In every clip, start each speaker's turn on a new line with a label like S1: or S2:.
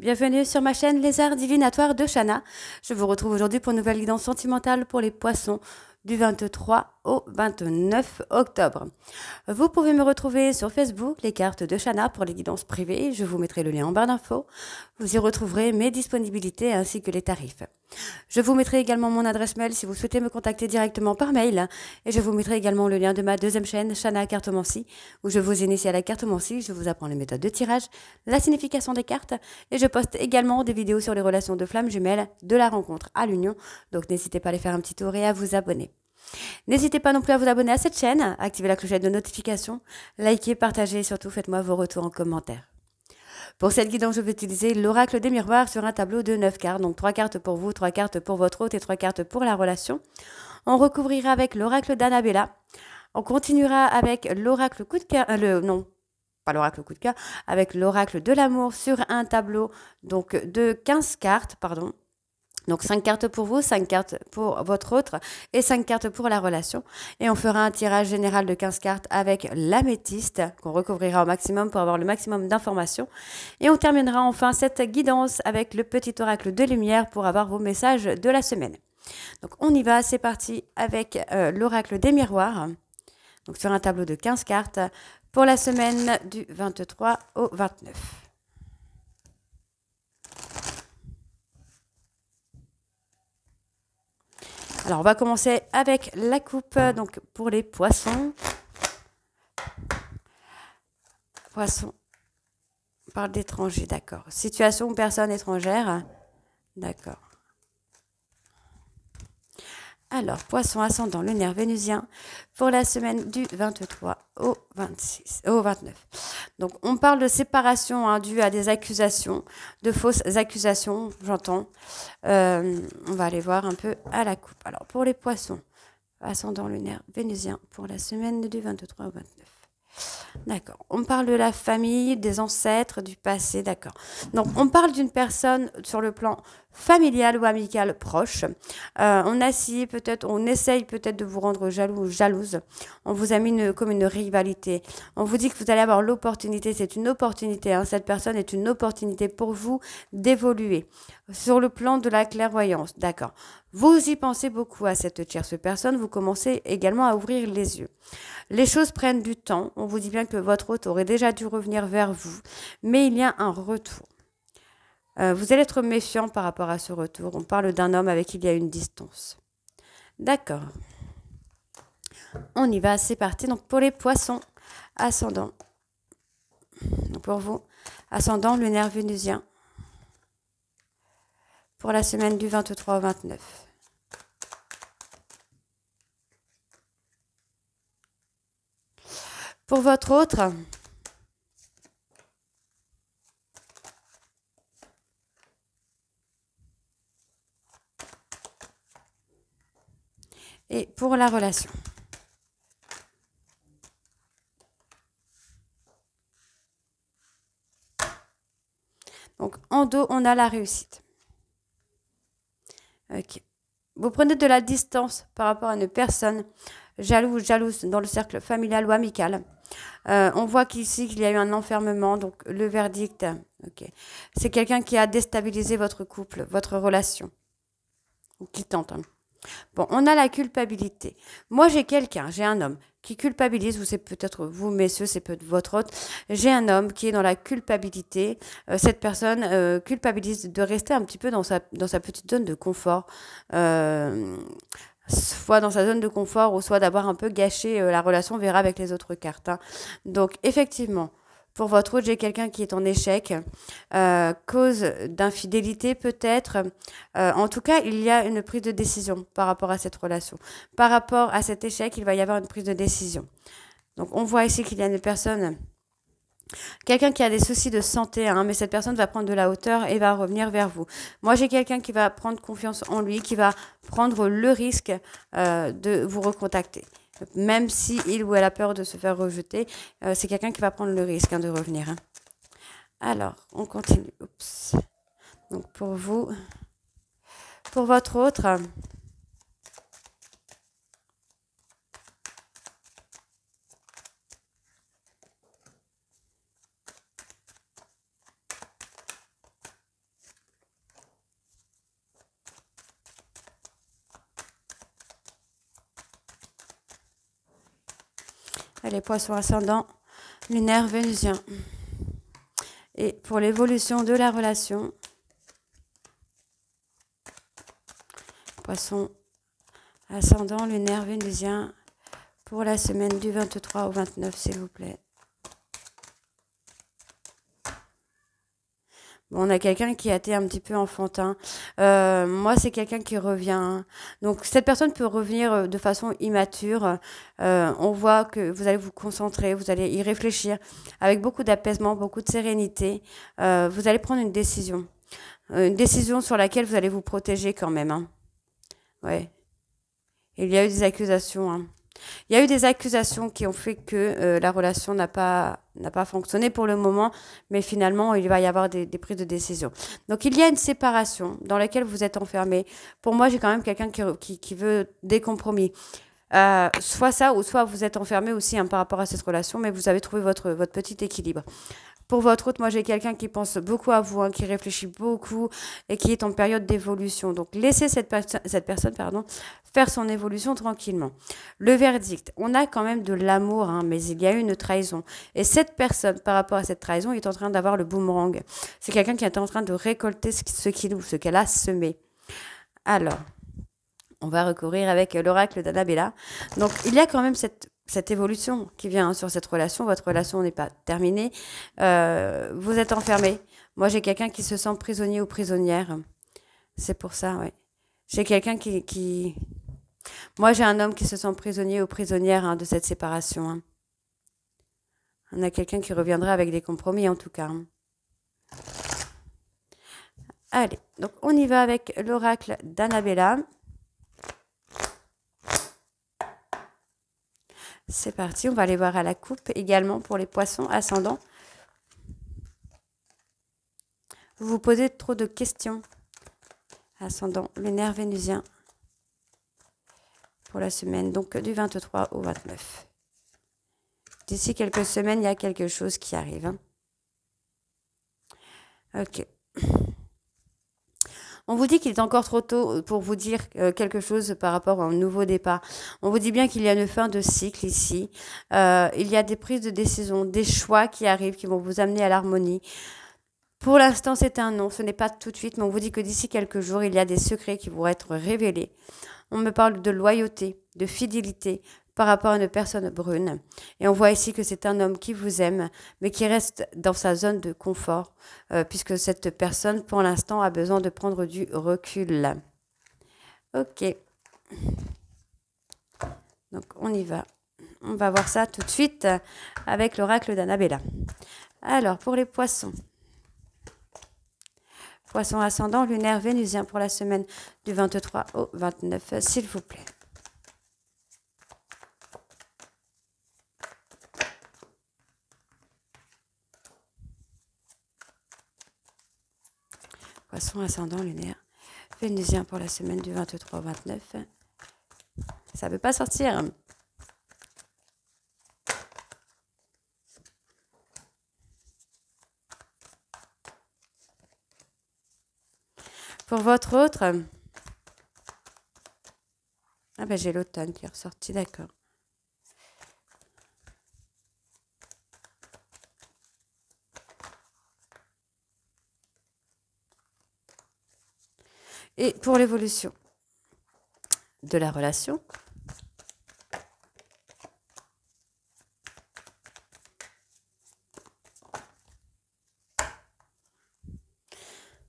S1: bienvenue sur ma chaîne Les Arts Divinatoires de Shana. Je vous retrouve aujourd'hui pour une nouvelle guidance sentimentale pour les poissons du 23 au 29 octobre. Vous pouvez me retrouver sur Facebook, les cartes de Shana pour les guidances privées. Je vous mettrai le lien en barre d'infos. Vous y retrouverez mes disponibilités ainsi que les tarifs. Je vous mettrai également mon adresse mail si vous souhaitez me contacter directement par mail. Et je vous mettrai également le lien de ma deuxième chaîne, Shana Cartomancie, où je vous initie à la cartomancie, je vous apprends les méthodes de tirage, la signification des cartes, et je poste également des vidéos sur les relations de flammes jumelles, de la rencontre à l'union. Donc n'hésitez pas à aller faire un petit tour et à vous abonner. N'hésitez pas non plus à vous abonner à cette chaîne, activer la clochette de notification, liker, partager et surtout faites-moi vos retours en commentaire. Pour cette guidance, je vais utiliser l'oracle des miroirs sur un tableau de 9 cartes. Donc 3 cartes pour vous, 3 cartes pour votre hôte et 3 cartes pour la relation. On recouvrira avec l'oracle d'Annabella. On continuera avec l'oracle coup de cœur, pas l'oracle coup de cœur, avec l'oracle de l'amour sur un tableau donc de 15 cartes, pardon. Donc 5 cartes pour vous, 5 cartes pour votre autre et 5 cartes pour la relation. Et on fera un tirage général de 15 cartes avec l'améthyste qu'on recouvrira au maximum pour avoir le maximum d'informations. Et on terminera enfin cette guidance avec le petit oracle de lumière pour avoir vos messages de la semaine. Donc on y va, c'est parti avec l'oracle des miroirs. Donc sur un tableau de 15 cartes pour la semaine du 23 au 29. Alors, on va commencer avec la coupe, donc pour les poissons. Poissons, on parle d'étrangers, d'accord. Situation ou personne étrangère, d'accord. Alors, poisson ascendant lunaire vénusien pour la semaine du 23 au 29. Donc, on parle de séparation due à des accusations, de fausses accusations, j'entends. On va aller voir un peu à la coupe. Alors, pour les poissons, ascendant lunaire vénusien pour la semaine du 23 au 29. D'accord. On parle de la famille, des ancêtres, du passé, d'accord. Donc, on parle d'une personne sur le plan familial ou amical proche. On essaye peut-être de vous rendre jaloux ou jalouse. On vous a mis comme une rivalité. On vous dit que vous allez avoir l'opportunité, c'est une opportunité. Cette personne est une opportunité pour vous d'évoluer. Sur le plan de la clairvoyance, d'accord. Vous y pensez beaucoup à cette tierce personne, vous commencez également à ouvrir les yeux. Les choses prennent du temps, on vous dit bien que votre hôte aurait déjà dû revenir vers vous, mais il y a un retour. Vous allez être méfiant par rapport à ce retour, on parle d'un homme avec qui il y a une distance. D'accord. On y va, c'est parti. Donc pour les poissons, ascendant, donc pour vous, ascendant lunaire vénusien, pour la semaine du 23 au 29. Pour votre autre, et pour la relation. Donc en dos, on a la réussite. Ok. Vous prenez de la distance par rapport à une personne jaloux ou jalouse dans le cercle familial ou amical. On voit qu'ici, qu'il y a eu un enfermement, donc le verdict, okay. C'est quelqu'un qui a déstabilisé votre couple, votre relation, ou qui tente. Bon, on a la culpabilité. Moi, j'ai un homme qui culpabilise, ou c'est peut-être vous, messieurs, c'est peut-être votre autre. J'ai un homme qui est dans la culpabilité. Cette personne culpabilise de rester un petit peu dans sa petite zone de confort. Soit dans sa zone de confort, ou soit d'avoir un peu gâché la relation, on verra avec les autres cartes. Donc, effectivement, pour votre autre, j'ai quelqu'un qui est en échec, cause d'infidélité peut-être. En tout cas, il y a une prise de décision par rapport à cette relation. Par rapport à cet échec, il va y avoir une prise de décision. Donc, on voit ici qu'il y a une personne, quelqu'un qui a des soucis de santé, mais cette personne va prendre de la hauteur et va revenir vers vous. Moi, j'ai quelqu'un qui va prendre confiance en lui, qui va prendre le risque de vous recontacter. Même si il ou elle a peur de se faire rejeter, c'est quelqu'un qui va prendre le risque de revenir. Alors, on continue. Oups. Donc, pour vous, pour votre autre, Allez, poisson ascendant, lunaire, vénusien. Et pour l'évolution de la relation, poisson ascendant, lunaire, vénusien, pour la semaine du 23 au 29, s'il vous plaît. Bon, on a quelqu'un qui a été un petit peu enfantin. Moi, c'est quelqu'un qui revient. Donc, cette personne peut revenir de façon immature. On voit que vous allez vous concentrer, vous allez y réfléchir avec beaucoup d'apaisement, beaucoup de sérénité. Vous allez prendre une décision. Une décision sur laquelle vous allez vous protéger quand même. Hein. Ouais. Il y a eu des accusations. Hein. Il y a eu des accusations qui ont fait que la relation n'a pas fonctionné pour le moment, mais finalement, il va y avoir des prises de décision. Donc, il y a une séparation dans laquelle vous êtes enfermé. Pour moi, j'ai quand même quelqu'un qui veut des compromis. Soit ça, ou soit vous êtes enfermé aussi hein, par rapport à cette relation, mais vous avez trouvé votre petit équilibre. Pour votre autre, moi j'ai quelqu'un qui pense beaucoup à vous, hein, qui réfléchit beaucoup et qui est en période d'évolution. Donc laissez cette personne faire son évolution tranquillement. Le verdict, on a quand même de l'amour, hein, mais il y a eu une trahison. Et cette personne, par rapport à cette trahison, est en train d'avoir le boomerang. C'est quelqu'un qui est en train de récolter ce qu'elle a semé. Alors, on va recourir avec l'oracle d'Annabella. Donc il y a quand même cette évolution qui vient hein, sur cette relation. Votre relation n'est pas terminée. Vous êtes enfermé. Moi, j'ai quelqu'un qui se sent prisonnier ou prisonnière. C'est pour ça, oui. J'ai quelqu'un qui... Moi, j'ai un homme qui se sent prisonnier ou prisonnière hein, de cette séparation. Hein. On a quelqu'un qui reviendra avec des compromis, en tout cas. Hein. Allez, donc on y va avec l'oracle d'Annabella. C'est parti, on va aller voir à la coupe également pour les poissons ascendants. Vous vous posez trop de questions. Ascendant lunaire vénusien pour la semaine, donc du 23 au 29. D'ici quelques semaines, il y a quelque chose qui arrive. Hein. Ok. On vous dit qu'il est encore trop tôt pour vous dire quelque chose par rapport à un nouveau départ. On vous dit bien qu'il y a une fin de cycle ici. Il y a des prises de décision, des choix qui arrivent, qui vont vous amener à l'harmonie. Pour l'instant, c'est un non. Ce n'est pas tout de suite, mais on vous dit que d'ici quelques jours, il y a des secrets qui vont être révélés. On me parle de loyauté, de fidélité par rapport à une personne brune. Et on voit ici que c'est un homme qui vous aime, mais qui reste dans sa zone de confort, puisque cette personne, pour l'instant, a besoin de prendre du recul. Ok. Donc, on y va. On va voir ça tout de suite avec l'oracle d'Annabella. Alors, pour les poissons. Poisson ascendant, lunaire, vénusien pour la semaine du 23 au 29, s'il vous plaît. Poisson ascendant, lunaire, vénusien pour la semaine du 23 au 29. Ça ne veut pas sortir. Pour votre autre, ah ben j'ai l'automne qui est ressorti, d'accord. Et pour l'évolution de la relation,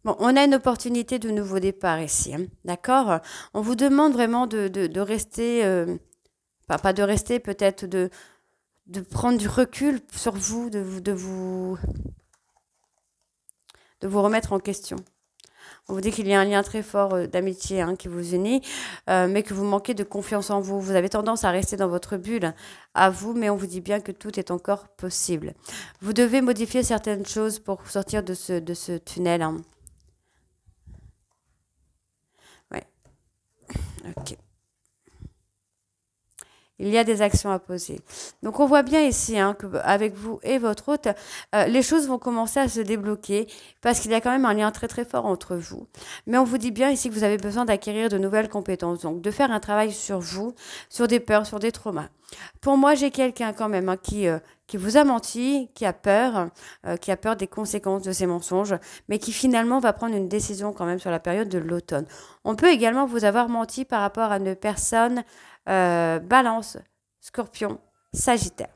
S1: bon, on a une opportunité de nouveau départ ici, hein, d'accord? On vous demande vraiment de rester, pas de rester, peut-être de prendre du recul sur vous, de vous remettre en question. On vous dit qu'il y a un lien très fort d'amitié hein, qui vous unit, mais que vous manquez de confiance en vous. Vous avez tendance à rester dans votre bulle à vous, mais on vous dit bien que tout est encore possible. Vous devez modifier certaines choses pour sortir de ce tunnel. Hein. Ouais. Ok. Il y a des actions à poser. Donc on voit bien ici hein, qu'avec vous et votre hôte, les choses vont commencer à se débloquer parce qu'il y a quand même un lien très très fort entre vous. Mais on vous dit bien ici que vous avez besoin d'acquérir de nouvelles compétences, donc de faire un travail sur vous, sur des peurs, sur des traumas. Pour moi, j'ai quelqu'un quand même hein, qui vous a menti, qui a peur des conséquences de ses mensonges, mais qui finalement va prendre une décision quand même sur la période de l'automne. On peut également vous avoir menti par rapport à une personne Balance, Scorpion, Sagittaire.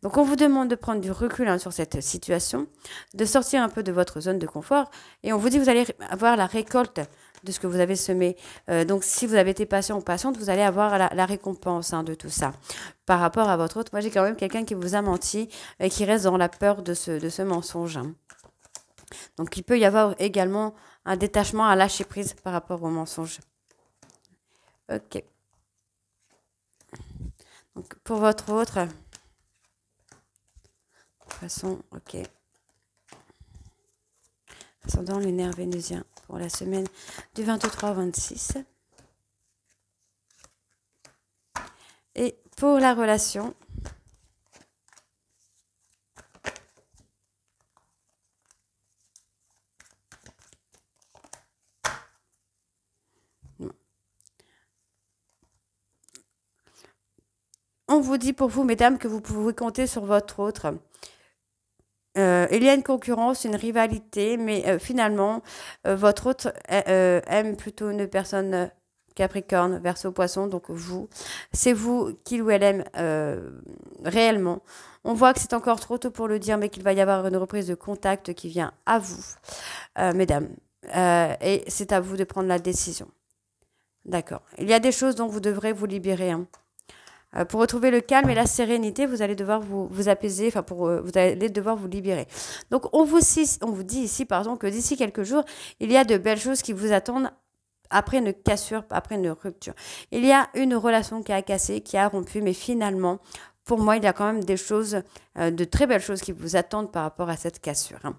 S1: Donc on vous demande de prendre du recul hein, sur cette situation, de sortir un peu de votre zone de confort, et on vous dit que vous allez avoir la récolte de ce que vous avez semé. Donc si vous avez été patient ou patiente, vous allez avoir la récompense hein, de tout ça. Par rapport à votre autre, moi j'ai quand même quelqu'un qui vous a menti et qui reste dans la peur de ce mensonge. Hein. Donc il peut y avoir également un détachement à lâcher prise par rapport au mensonge. Ok. Donc pour votre autre, de toute façon, ok. Ascendant lunaire vénusien pour la semaine du 23 au 26. Et pour la relation, on vous dit pour vous, mesdames, que vous pouvez compter sur votre autre. Il y a une concurrence, une rivalité, mais finalement, votre autre aime plutôt une personne Capricorne, Verseau, Poisson, donc vous. C'est vous qu'il ou elle aime réellement. On voit que c'est encore trop tôt pour le dire, mais qu'il va y avoir une reprise de contact qui vient à vous, mesdames. Et c'est à vous de prendre la décision. D'accord. Il y a des choses dont vous devrez vous libérer. Hein. Pour retrouver le calme et la sérénité, vous allez devoir vous apaiser, enfin vous allez devoir vous libérer. Donc on vous dit ici, pardon, que d'ici quelques jours, il y a de belles choses qui vous attendent après une cassure, après une rupture. Il y a une relation qui a cassé, qui a rompu, mais finalement, pour moi, il y a quand même des choses, de très belles choses qui vous attendent par rapport à cette cassure. Hein.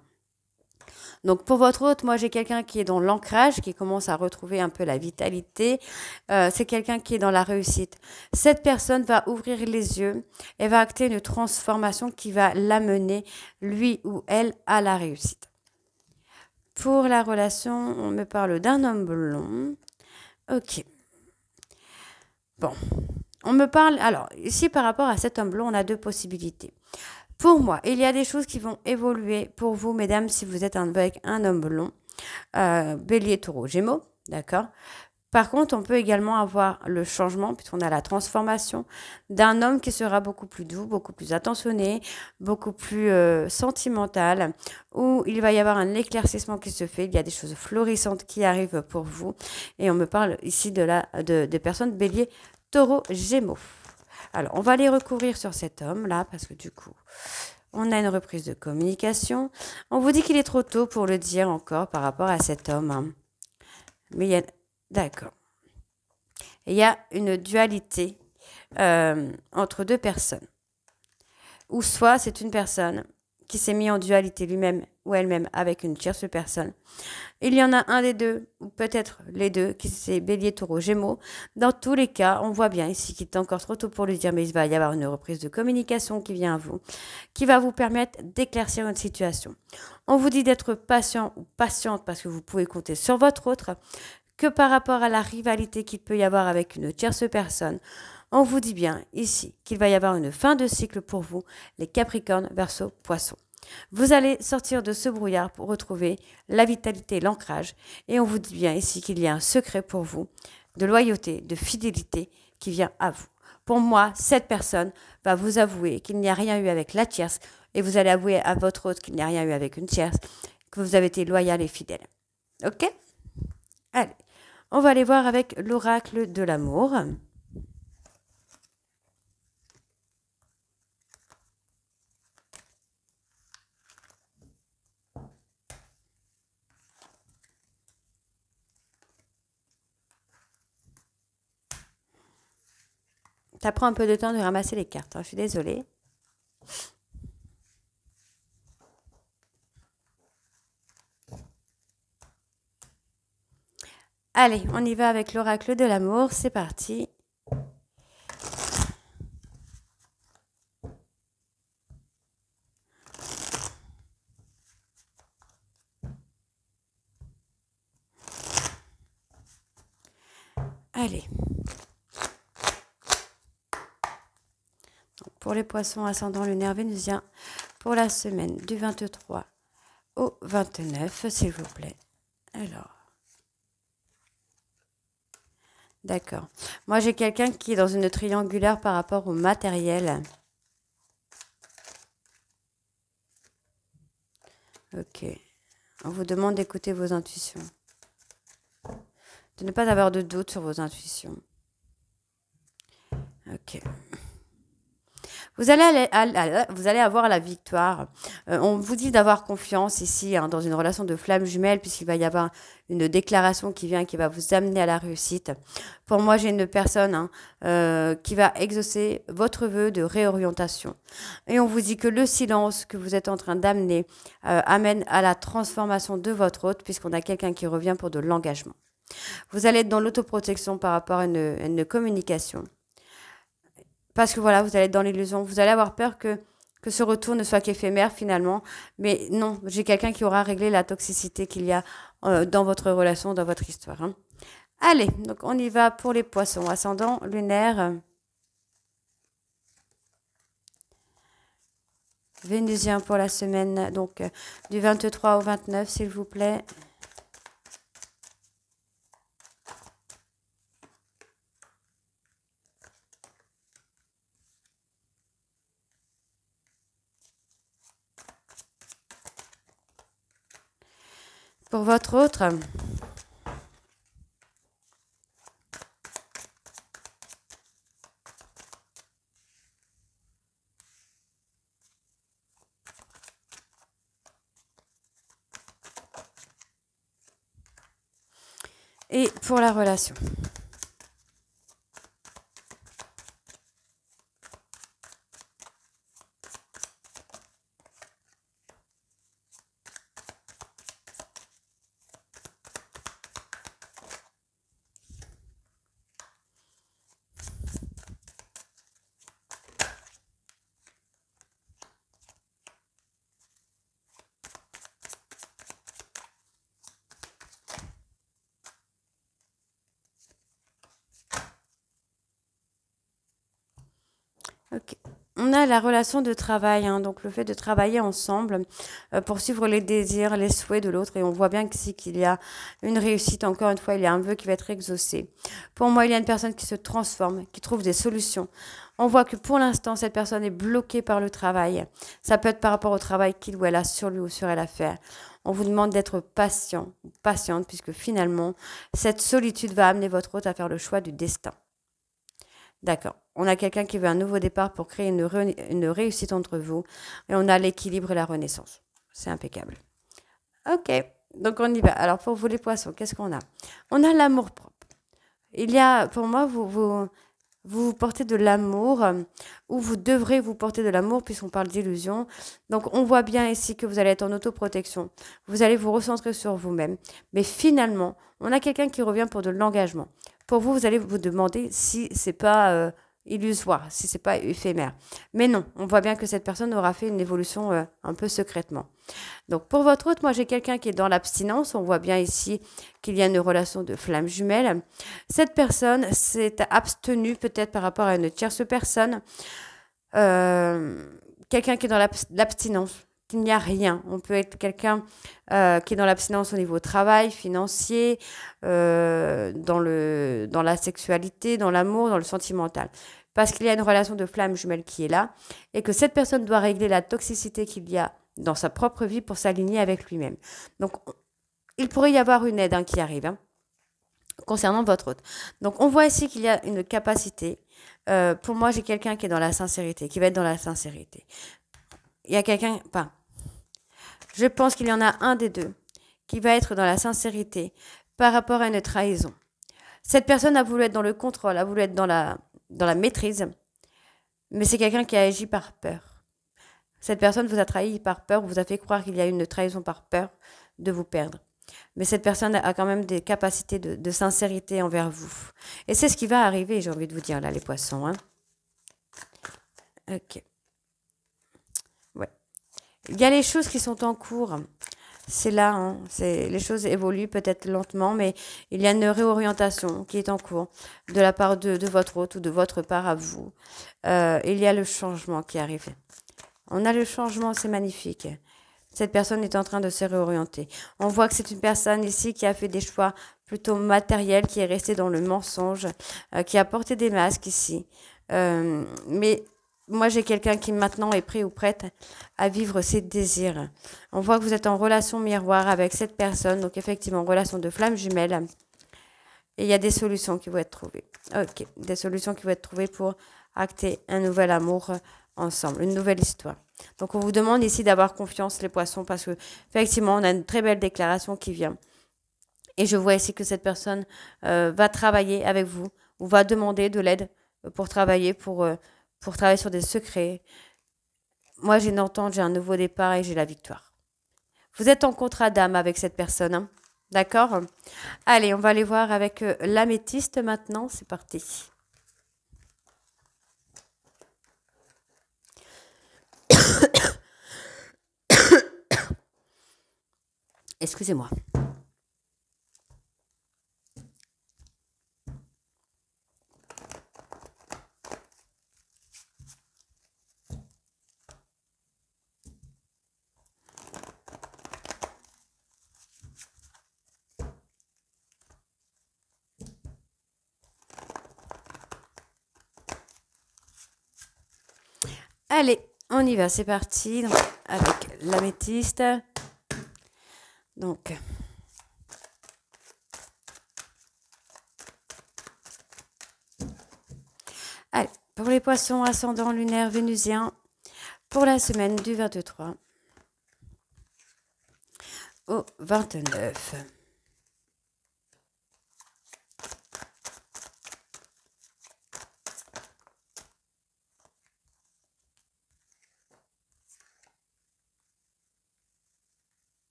S1: Donc pour votre hôte, moi j'ai quelqu'un qui est dans l'ancrage, qui commence à retrouver un peu la vitalité. C'est quelqu'un qui est dans la réussite. Cette personne va ouvrir les yeux et va acter une transformation qui va l'amener, lui ou elle, à la réussite. Pour la relation, on me parle d'un homme blond. Ok. Bon. On me parle... Alors, ici, par rapport à cet homme blond, on a deux possibilités. Pour moi, il y a des choses qui vont évoluer pour vous, mesdames, si vous êtes avec un homme blond, bélier, taureau, gémeaux, d'accord. Par contre, on peut également avoir le changement, puisqu'on a la transformation d'un homme qui sera beaucoup plus doux, beaucoup plus attentionné, beaucoup plus sentimental, où il va y avoir un éclaircissement qui se fait, il y a des choses florissantes qui arrivent pour vous. Et on me parle ici des personnes bélier, taureau, gémeaux. Alors, on va aller recourir sur cet homme-là, parce que du coup, on a une reprise de communication. On vous dit qu'il est trop tôt pour le dire encore par rapport à cet homme. Hein. Mais il y a... D'accord. Il y a une dualité entre deux personnes. Ou soit c'est une personne qui s'est mise en dualité lui-même ou elle-même avec une tierce personne. Il y en a un des deux, ou peut-être les deux, qui c'est bélier, taureau, gémeaux. Dans tous les cas, on voit bien ici qu'il est encore trop tôt pour le dire, mais il va y avoir une reprise de communication qui vient à vous, qui va vous permettre d'éclaircir une situation. On vous dit d'être patient ou patiente parce que vous pouvez compter sur votre autre, que par rapport à la rivalité qu'il peut y avoir avec une tierce personne, on vous dit bien ici qu'il va y avoir une fin de cycle pour vous, les Capricornes, Verseau, Poissons. Vous allez sortir de ce brouillard pour retrouver la vitalité, l'ancrage. Et on vous dit bien ici qu'il y a un secret pour vous, de loyauté, de fidélité qui vient à vous. Pour moi, cette personne va vous avouer qu'il n'y a rien eu avec la tierce et vous allez avouer à votre autre qu'il n'y a rien eu avec une tierce, que vous avez été loyal et fidèle. Ok ? Allez, on va aller voir avec l'oracle de l'amour. Ça prend un peu de temps de ramasser les cartes, hein, je suis désolée. Allez, on y va avec l'oracle de l'amour, c'est parti. Allez. Pour les poissons ascendant lunaire vénusien, pour la semaine du 23 au 29, s'il vous plaît. Alors. D'accord. Moi, j'ai quelqu'un qui est dans une triangulaire par rapport au matériel. Ok. On vous demande d'écouter vos intuitions. De ne pas avoir de doute sur vos intuitions. Ok. Vous allez avoir la victoire. On vous dit d'avoir confiance ici dans une relation de flamme jumelle puisqu'il va y avoir une déclaration qui vient qui va vous amener à la réussite. Pour moi, j'ai une personne qui va exaucer votre vœu de réorientation. Et on vous dit que le silence que vous êtes en train d'amener amène à la transformation de votre hôte puisqu'on a quelqu'un qui revient pour de l'engagement. Vous allez être dans l'autoprotection par rapport à une communication. Parce que voilà, vous allez être dans l'illusion. Vous allez avoir peur que ce retour ne soit qu'éphémère finalement. Mais non, j'ai quelqu'un qui aura réglé la toxicité qu'il y a dans votre relation, dans votre histoire. Hein. Allez, donc on y va pour les poissons. Ascendant lunaire. Vénusien pour la semaine, donc du 23 au 29, s'il vous plaît. Pour votre autre, et pour la relation. Ok. On a la relation de travail, hein, donc le fait de travailler ensemble pour suivre les désirs, les souhaits de l'autre. Et on voit bien qu'ici qu'il y a une réussite, encore une fois, il y a un vœu qui va être exaucé. Pour moi, il y a une personne qui se transforme, qui trouve des solutions. On voit que pour l'instant, cette personne est bloquée par le travail. Ça peut être par rapport au travail qu'il ou elle a sur lui ou sur elle à faire. On vous demande d'être patient, patiente, puisque finalement, cette solitude va amener votre hôte à faire le choix du destin. D'accord. On a quelqu'un qui veut un nouveau départ pour créer une réussite entre vous. Et on a l'équilibre et la renaissance. C'est impeccable. Ok. Donc on y va. Alors pour vous les poissons, qu'est-ce qu'on a? On a l'amour propre. Il y a, pour moi, vous portez de l'amour, ou vous devrez vous porter de l'amour puisqu'on parle d'illusion. Donc on voit bien ici que vous allez être en autoprotection. Vous allez vous recentrer sur vous-même. Mais finalement, on a quelqu'un qui revient pour de l'engagement. Pour vous, vous allez vous demander si c'est pas illusoire, si c'est pas éphémère. Mais non, on voit bien que cette personne aura fait une évolution un peu secrètement. Donc pour votre autre, moi j'ai quelqu'un qui est dans l'abstinence. On voit bien ici qu'il y a une relation de flamme jumelle. Cette personne s'est abstenue peut-être par rapport à une tierce personne. Quelqu'un qui est dans l'abstinence, qu'il n'y a rien. On peut être quelqu'un qui est dans l'abstinence au niveau travail, financier, dans la sexualité, dans l'amour, dans le sentimental. Parce qu'il y a une relation de flamme jumelle qui est là et que cette personne doit régler la toxicité qu'il y a dans sa propre vie pour s'aligner avec lui-même. Donc, il pourrait y avoir une aide qui arrive concernant votre hôte. Donc, on voit ici qu'il y a une capacité. Pour moi, j'ai quelqu'un qui est dans la sincérité, qui va être dans la sincérité. Il y a quelqu'un, je pense qu'il y en a un des deux qui va être dans la sincérité par rapport à une trahison. Cette personne a voulu être dans le contrôle, a voulu être dans la maîtrise, mais c'est quelqu'un qui a agi par peur. Cette personne vous a trahi par peur, vous a fait croire qu'il y a une trahison par peur de vous perdre. Mais cette personne a quand même des capacités de sincérité envers vous. Et c'est ce qui va arriver, j'ai envie de vous dire, là, les poissons. Hein. Ok. Ouais. Il y a les choses qui sont en cours. c'est là, hein, les choses évoluent peut-être lentement, mais il y a une réorientation qui est en cours de la part de votre hôte ou de votre part à vous. Il y a le changement qui arrive. On a le changement, c'est magnifique. Cette personne est en train de se réorienter. On voit que c'est une personne ici qui a fait des choix plutôt matériels, qui est restée dans le mensonge, qui a porté des masques ici. Mais moi, j'ai quelqu'un qui maintenant est prêt ou prête à vivre ses désirs. On voit que vous êtes en relation miroir avec cette personne, donc effectivement, relation de flamme jumelle. Et il y a des solutions qui vont être trouvées. Ok, des solutions qui vont être trouvées pour acter un nouvel amour ensemble, une nouvelle histoire. Donc on vous demande ici d'avoir confiance les poissons parce que effectivement on a une très belle déclaration qui vient. Et je vois ici que cette personne va travailler avec vous ou va demander de l'aide pour travailler sur des secrets. Moi j'ai une entente, j'ai un nouveau départ et j'ai la victoire. Vous êtes en contrat d'âme avec cette personne, hein. D'accord? Allez, on va aller voir avec l'améthyste maintenant. C'est parti. Excusez-moi. Allez, on y va, c'est parti. Donc, avec l'améthyste. Donc, allez, pour les poissons ascendant lunaire vénusien, pour la semaine du 23 au 29.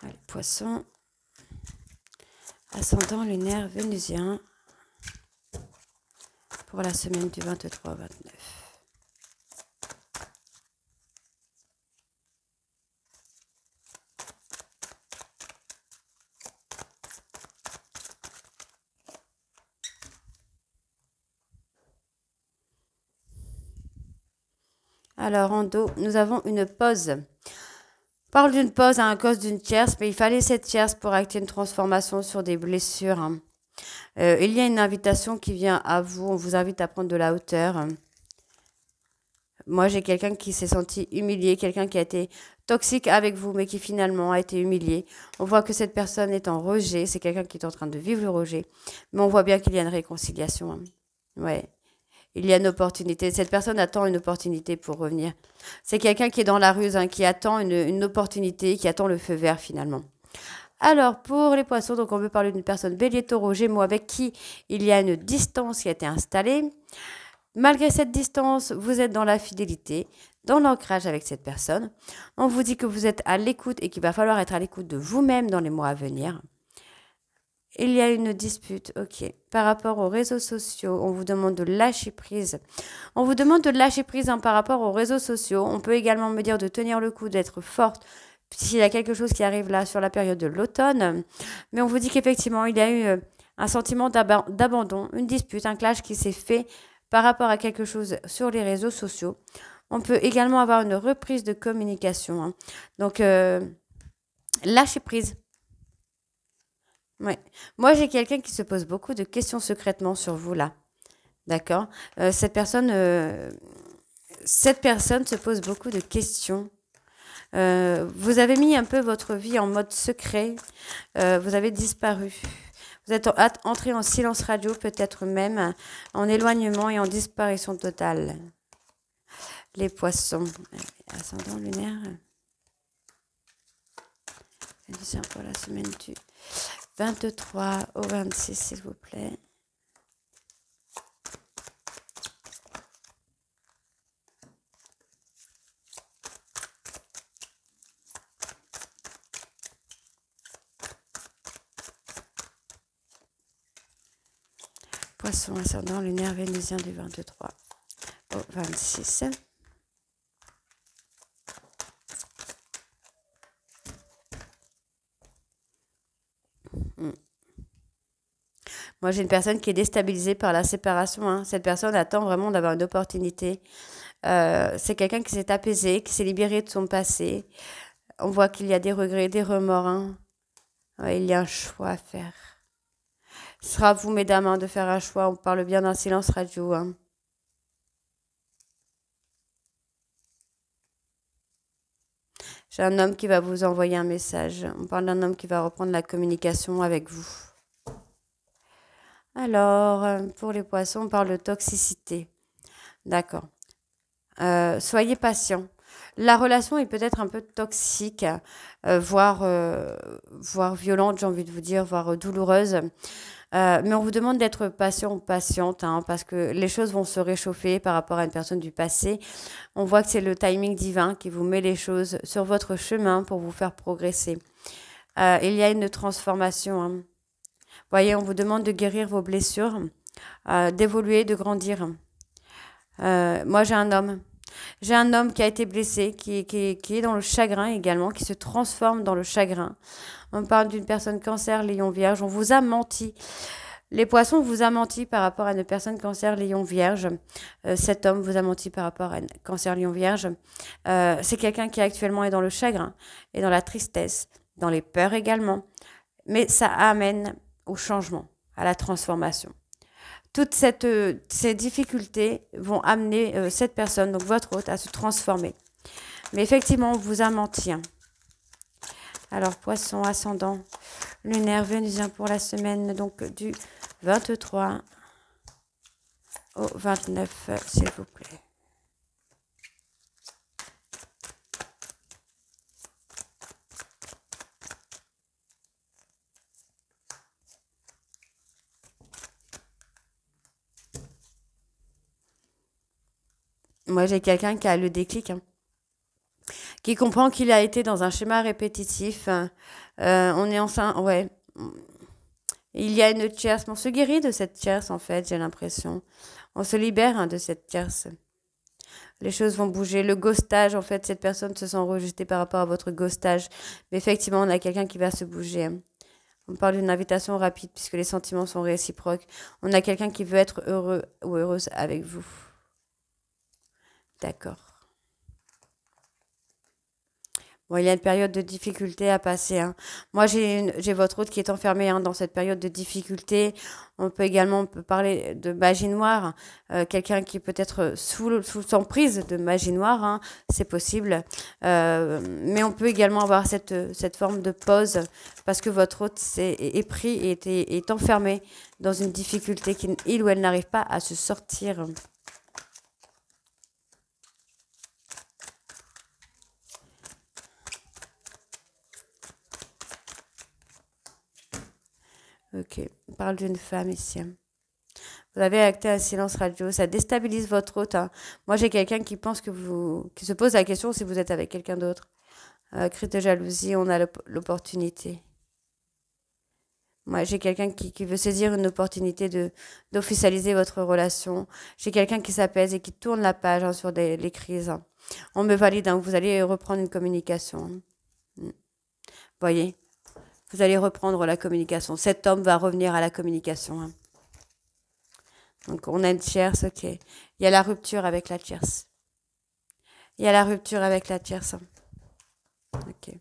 S1: Allez, poisson ascendant lunaire vénusien pour la semaine du 23 au 29. Alors, en dos, nous avons une pause. On parle d'une pause à cause d'une tierce, mais il fallait cette tierce pour acter une transformation sur des blessures, hein. Il y a une invitation qui vient à vous. On vous invite à prendre de la hauteur. Moi, j'ai quelqu'un qui s'est senti humilié, quelqu'un qui a été toxique avec vous, mais qui finalement a été humilié. On voit que cette personne est en rejet. C'est quelqu'un qui est en train de vivre le rejet. Mais on voit bien qu'il y a une réconciliation, hein. Ouais. Il y a une opportunité. Cette personne attend une opportunité pour revenir. C'est quelqu'un qui est dans la ruse, hein, qui attend une opportunité, qui attend le feu vert finalement. Alors, pour les poissons, donc on veut parler d'une personne bélier, taureau, gémeaux, avec qui il y a une distance qui a été installée. Malgré cette distance, vous êtes dans la fidélité, dans l'ancrage avec cette personne. On vous dit que vous êtes à l'écoute et qu'il va falloir être à l'écoute de vous-même dans les mois à venir. Il y a une dispute, ok. Par rapport aux réseaux sociaux, on vous demande de lâcher prise. On vous demande de lâcher prise, hein, par rapport aux réseaux sociaux. On peut également me dire de tenir le coup, d'être forte s'il y a quelque chose qui arrive là sur la période de l'automne. Mais on vous dit qu'effectivement, il y a eu un sentiment d'abandon, une dispute, un clash qui s'est fait par rapport à quelque chose sur les réseaux sociaux. On peut également avoir une reprise de communication, hein. Donc, lâcher prise. Ouais. Moi, j'ai quelqu'un qui se pose beaucoup de questions secrètement sur vous là. D'accord? Cette personne se pose beaucoup de questions. Vous avez mis un peu votre vie en mode secret. Vous avez disparu. Vous êtes entré en silence radio, peut-être même en éloignement et en disparition totale. Les poissons. Ascendant lunaire. Vénusien pour la semaine du 23 au 26, s'il vous plaît. Poisson, ascendant lunaire vénusien du 23 au 26. Moi, j'ai une personne qui est déstabilisée par la séparation, hein. Cette personne attend vraiment d'avoir une opportunité. C'est quelqu'un qui s'est apaisé, qui s'est libéré de son passé. On voit qu'il y a des regrets, des remords, hein. Ouais, il y a un choix à faire. Ce sera à vous, mesdames, hein, de faire un choix. On parle bien d'un silence radio, hein. J'ai un homme qui va vous envoyer un message. On parle d'un homme qui va reprendre la communication avec vous. Alors, pour les poissons, on parle de toxicité. D'accord. Soyez patient. La relation est peut-être un peu toxique, voire violente, j'ai envie de vous dire, voire douloureuse. Mais on vous demande d'être patient ou patiente, hein, parce que les choses vont se réchauffer par rapport à une personne du passé. On voit que c'est le timing divin qui vous met les choses sur votre chemin pour vous faire progresser. Il y a une transformation, hein. Voyez, on vous demande de guérir vos blessures, d'évoluer, de grandir. Moi, j'ai un homme. J'ai un homme qui a été blessé, qui est dans le chagrin également, qui se transforme dans le chagrin. On parle d'une personne cancer, lion, vierge. On vous a menti. Les poissons vous a menti par rapport à une personne cancer, lion, vierge. Cet homme vous a menti par rapport à une cancer, lion, vierge. C'est quelqu'un qui actuellement est dans le chagrin et dans la tristesse, dans les peurs également. Mais ça amène au changement, à la transformation. Toutes ces difficultés vont amener cette personne, donc votre hôte, à se transformer. Mais effectivement, on vous a menti, hein. Alors, poisson, ascendant, lunaire, vénusien pour la semaine, donc du 23 au 29, s'il vous plaît. Moi, j'ai quelqu'un qui a le déclic, hein, qui comprend qu'il a été dans un schéma répétitif. On est enceinte, ouais. Il y a une tierce, mais on se guérit de cette tierce, en fait, j'ai l'impression. On se libère, hein, de cette tierce. Les choses vont bouger. Le ghostage, en fait, cette personne se sent rejetée par rapport à votre ghostage. Mais effectivement, on a quelqu'un qui va se bouger, hein. On parle d'une invitation rapide puisque les sentiments sont réciproques. On a quelqu'un qui veut être heureux ou heureuse avec vous. D'accord. Bon, il y a une période de difficulté à passer, hein. Moi, j'ai votre hôte qui est enfermé, hein, dans cette période de difficulté. On peut parler de magie noire. Quelqu'un qui peut être sous emprise de magie noire, hein, c'est possible. Mais on peut également avoir cette forme de pause parce que votre hôte est pris et est enfermé dans une difficulté qu'il ou elle n'arrive pas à se sortir. Ok, on parle d'une femme ici. Vous avez acté un silence radio, ça déstabilise votre hôte, hein. Moi, j'ai quelqu'un qui pense qui se pose la question si vous êtes avec quelqu'un d'autre. Crise de jalousie, on a l'opportunité. Moi, j'ai quelqu'un qui veut saisir une opportunité d'officialiser votre relation. J'ai quelqu'un qui s'apaise et qui tourne la page, hein, sur les crises, hein. On me valide, hein, vous allez reprendre une communication, hein. Voyez, vous allez reprendre la communication. Cet homme va revenir à la communication, hein. Donc, on a une tierce, ok. Il y a la rupture avec la tierce. Il y a la rupture avec la tierce, hein. Ok.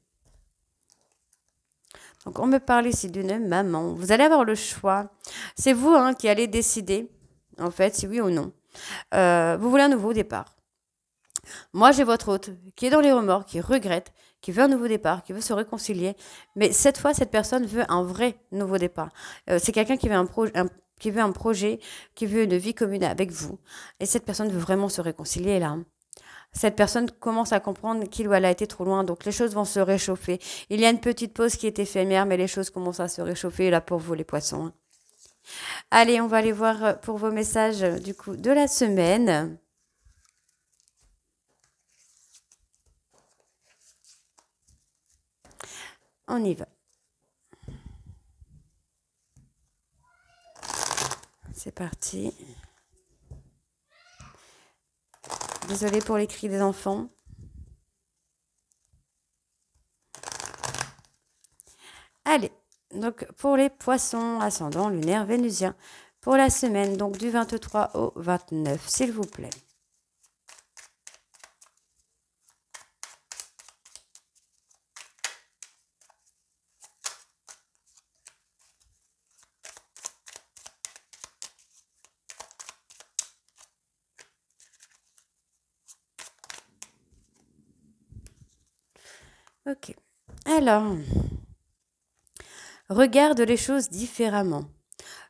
S1: Donc, on me parle ici d'une maman. Vous allez avoir le choix. C'est vous, hein, qui allez décider, en fait, si oui ou non. Vous voulez un nouveau départ. Moi, j'ai votre hôte qui est dans les remords, qui regrette, qui veut un nouveau départ, qui veut se réconcilier. Mais cette fois, cette personne veut un vrai nouveau départ. C'est quelqu'un qui veut qui veut un projet, qui veut une vie commune avec vous. Et cette personne veut vraiment se réconcilier là. Cette personne commence à comprendre qu'il ou elle a été trop loin, donc les choses vont se réchauffer. Il y a une petite pause qui est éphémère, mais les choses commencent à se réchauffer là pour vous les poissons. Allez, on va aller voir pour vos messages du coup de la semaine. On y va. C'est parti. Désolée pour les cris des enfants. Allez, donc pour les poissons, ascendant lunaire vénusien, pour la semaine, donc du 23 au 29, s'il vous plaît. Ok. Alors, regarde les choses différemment.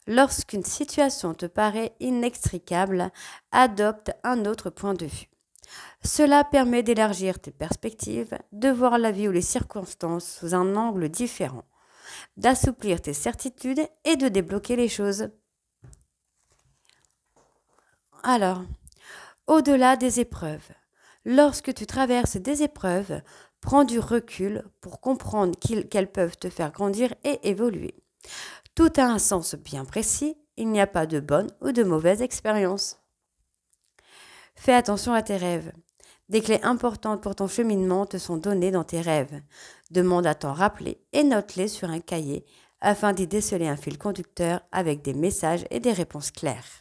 S1: Lorsqu'une situation te paraît inextricable, adopte un autre point de vue. Cela permet d'élargir tes perspectives, de voir la vie ou les circonstances sous un angle différent, d'assouplir tes certitudes et de débloquer les choses. Alors, au-delà des épreuves. Lorsque tu traverses des épreuves, prends du recul pour comprendre qu'elles peuvent te faire grandir et évoluer. Tout a un sens bien précis, il n'y a pas de bonne ou de mauvaise expérience. Fais attention à tes rêves. Des clés importantes pour ton cheminement te sont données dans tes rêves. Demande à t'en rappeler et note-les sur un cahier afin d'y déceler un fil conducteur avec des messages et des réponses claires.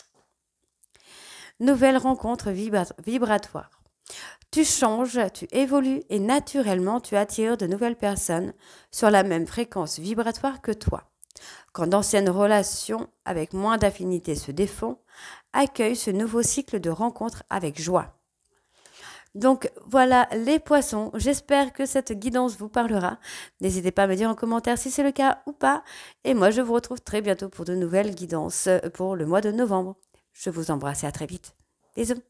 S1: Nouvelle rencontre vibratoire. Tu changes, tu évolues et naturellement tu attires de nouvelles personnes sur la même fréquence vibratoire que toi. Quand d'anciennes relations avec moins d'affinité se défont, accueille ce nouveau cycle de rencontres avec joie. Donc voilà les poissons, j'espère que cette guidance vous parlera. N'hésitez pas à me dire en commentaire si c'est le cas ou pas. Et moi je vous retrouve très bientôt pour de nouvelles guidances pour le mois de novembre. Je vous embrasse et à très vite. Bisous.